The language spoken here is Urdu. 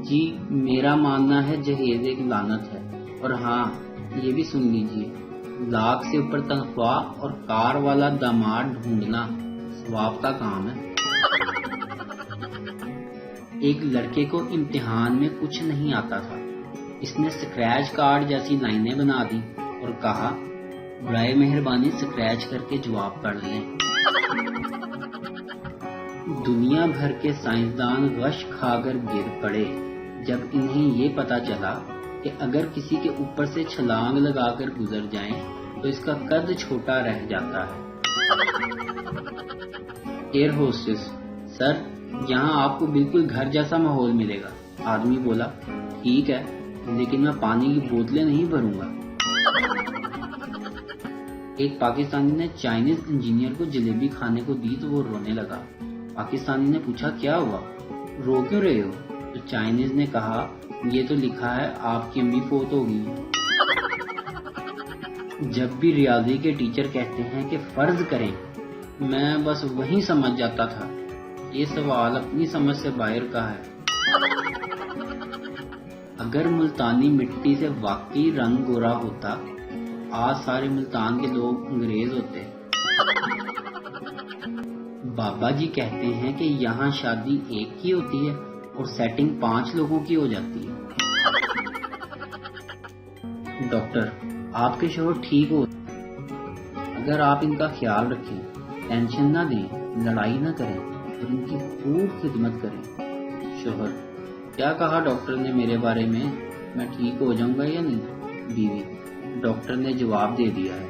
جی میرا ماننا ہے جہیز ایک لعنت ہے، اور ہاں یہ بھی سن لیجیے، لاکھ سے اوپر تنخواہ اور کار والا داماد ڈھونڈنا ثواب کا کام ہے۔ ایک لڑکے کو امتحان میں کچھ نہیں آتا تھا، اس نے سکریچ کارڈ جیسی لائنیں بنا دی اور کہا برائے مہربانی سکریچ کر کے جواب پڑھ لیں۔ دنیا بھر کے سائنسدان غش کھا کر گر پڑے جب انہیں یہ پتا چلا کہ اگر کسی کے اوپر سے چھلانگ لگا کر گزر جائیں تو اس کا قد چھوٹا رہ جاتا ہے۔ ایئر ہوسٹس: سر یہاں آپ کو بالکل گھر جیسا ماحول ملے گا۔ آدمی بولا ٹھیک ہے، لیکن میں پانی کی بوتلیں نہیں بھروں گا۔ ایک پاکستانی نے چائنیز انجینئر کو جلیبی کھانے کو دی تو وہ رونے لگا۔ پاکستانی نے پوچھا کیا ہوا، رو کیوں رہے ہو؟ تو چائنیز نے کہا یہ تو لکھا ہے آپ کی امی فوت ہو گئی۔ جب بھی ریاضی کے ٹیچر کہتے ہیں کہ فرض کریں، میں بس وہیں سمجھ جاتا تھا یہ سوال اپنی سمجھ سے باہر کا ہے۔ اگر ملتانی مٹی سے واقعی رنگ گورا ہوتا آج سارے ملتان کے لوگ انگریز ہوتے۔ بابا جی کہتے ہیں کہ یہاں شادی ایک کی ہوتی ہے اور سیٹنگ 5 لوگوں کی ہو جاتی ہے۔ ڈاکٹر آپ کے شوہر ٹھیک ہو، اگر آپ ان کا خیال رکھیں، ٹینشن نہ دیں، لڑائی نہ کریں اور ان کی خوب خدمت کریں۔ شوہر: کیا کہا ڈاکٹر نے میرے بارے میں ٹھیک ہو جاؤں گا یا نہیں؟ بیوی: ڈاکٹر نے جواب دے دیا ہے۔